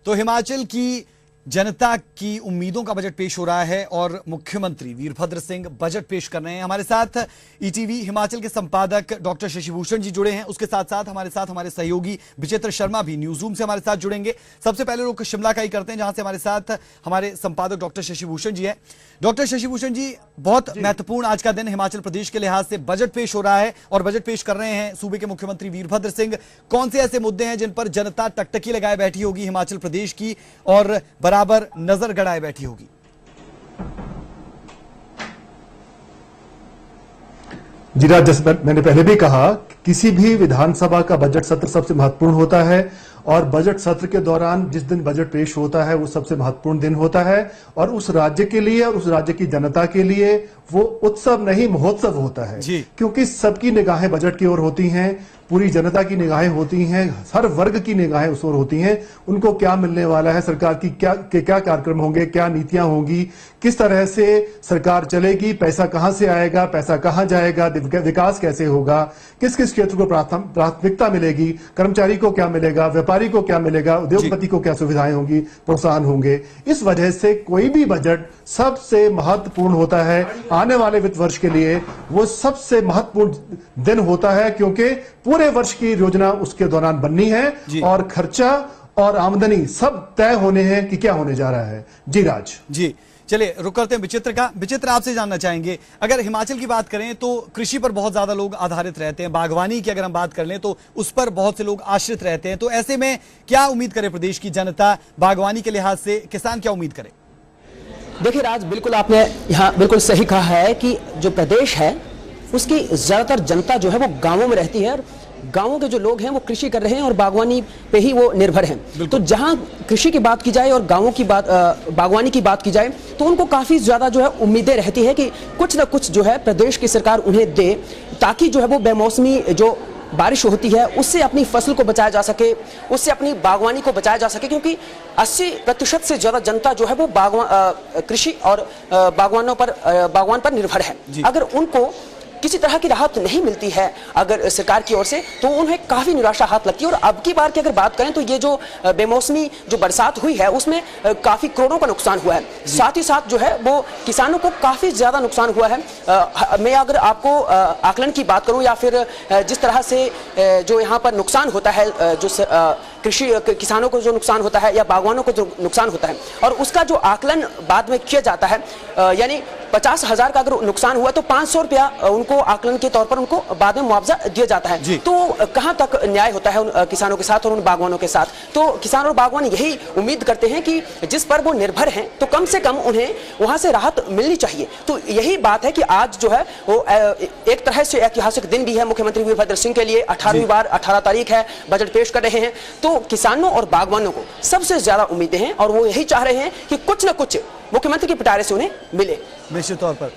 तो हिमाचल की जनता की उम्मीदों का बजट पेश हो रहा है और मुख्यमंत्री वीरभद्र सिंह बजट पेश कर रहे हैं। हमारे साथ ईटीवी हिमाचल के संपादक डॉक्टर शशिभूषण जी जुड़े हैं। उसके साथ साथ हमारे सहयोगी विचित्र शर्मा भी न्यूज रूम से हमारे साथ जुड़ेंगे। सबसे पहले रुख शिमला का ही करते हैं, जहां से हमारे साथ हमारे संपादक डॉक्टर शशिभूषण जी है। डॉक्टर शशिभूषण जी, बहुत महत्वपूर्ण आज का दिन हिमाचल प्रदेश के लिहाज से बजट पेश हो रहा है और बजट पेश कर रहे हैं सूबे के मुख्यमंत्री वीरभद्र सिंह। कौन से ऐसे मुद्दे हैं जिन पर जनता टकटकी लगाए बैठी होगी हिमाचल प्रदेश की और बराबर नजर गड़ाए बैठी होगी? जी राज, जैसे मैंने पहले भी कहा, किसी भी विधानसभा का बजट सत्र सबसे महत्वपूर्ण होता है और बजट सत्र के दौरान जिस दिन बजट पेश होता है वो सबसे महत्वपूर्ण दिन होता है और उस राज्य के लिए और उस राज्य की जनता के लिए वो उत्सव नहीं महोत्सव होता है, क्योंकि सबकी निगाहें बजट की ओर होती हैं, पूरी जनता की निगाहें होती हैं, हर वर्ग की निगाहें उस ओर होती हैं। उनको क्या मिलने वाला है, सरकार की क्या कार्यक्रम होंगे, क्या नीतियां होंगी, किस तरह से सरकार चलेगी, पैसा कहां से आएगा, पैसा कहां जाएगा, विकास कैसे होगा, किस किस क्षेत्र को प्राथमिकता मिलेगी, कर्मचारी को क्या मिलेगा, व्यापारी को क्या मिलेगा, उद्योगपति को क्या सुविधाएं होंगी, प्रोत्साहन होंगे। इस वजह से कोई भी बजट सबसे महत्वपूर्ण होता है। आने वाले वित्त वर्ष के लिए वो सबसे महत्वपूर्ण दिन होता है, क्योंकि पूरे वर्ष की योजना उसके दौरान बननी है और खर्चा और आमदनी सब तय होने हैं कि क्या होने जा रहा है। जी राज जी, चलिए रुक करते हैं विचित्र का। विचित्र, आपसे जानना चाहेंगे, अगर हिमाचल की बात करें तो कृषि पर बहुत ज्यादा लोग आधारित रहते हैं, बागवानी की अगर हम बात कर लें तो उस पर बहुत से लोग आश्रित रहते हैं। तो ऐसे में क्या उम्मीद करे प्रदेश की जनता, बागवानी के लिहाज से किसान क्या उम्मीद करे? देखिए राज, बिल्कुल आपने यहाँ बिल्कुल सही कहा है कि जो प्रदेश है उसकी ज्यादातर जनता जो है वो गांवों में रहती है और गांवों के जो लोग हैं वो कृषि कर रहे हैं और बागवानी पे ही वो निर्भर हैं। तो जहां कृषि की बात की जाए और गांवों की बात, बागवानी की बात की जाए, तो उनको काफी ज्यादा जो है उम्मीदें रहती है कि कुछ ना कुछ जो है प्रदेश की सरकार उन्हें दे, ताकि जो है वो बेमौसमी जो बारिश होती है उससे अपनी फसल को बचाया जा सके, उससे अपनी बागवानी को बचाया जा सके, क्योंकि 80% से ज्यादा जनता जो है वो कृषि और बागवान पर निर्भर है। अगर उनको किसी तरह की राहत नहीं मिलती है अगर सरकार की ओर से, तो उन्हें काफी निराशा हाथ लगती है। और अब की बार की अगर बात करें तो ये जो बेमौसमी जो बरसात हुई है उसमें काफी करोड़ों का नुकसान हुआ है। साथ ही साथ जो है वो किसानों को काफी ज्यादा नुकसान हुआ है। मैं अगर आपको आकलन की बात करूं या फिर जिस तरह से जो यहाँ पर नुकसान होता है, जो कृषि किसानों को जो नुकसान होता है या बागवानों को जो नुकसान होता है, और उसका जो आकलन बाद में किया जाता है, यानी 50,000 का अगर नुकसान हुआ तो 500 रुपया उनको आकलन के तौर पर उनको बाद में मुआवजा दिया जाता है। तो कहां तक न्याय होता है उन किसानों के साथ और उन बागवानों के साथ? तो किसान और बागवान यही उम्मीद करते हैं कि जिस पर वो निर्भर हैं तो कम से कम उन्हें वहां से राहत मिलनी चाहिए। तो यही बात है कि आज जो है वो एक तरह से ऐतिहासिक दिन भी है मुख्यमंत्री वीरभद्र सिंह के लिए। 18वीं बार 18 तारीख है, बजट पेश कर रहे हैं। तो किसानों और बागवानों को सबसे ज्यादा उम्मीदें हैं और वो यही चाह रहे हैं कि कुछ न कुछ मुख्यमंत्री के पिटारे से उन्हें मिले। निश्चित तौर पर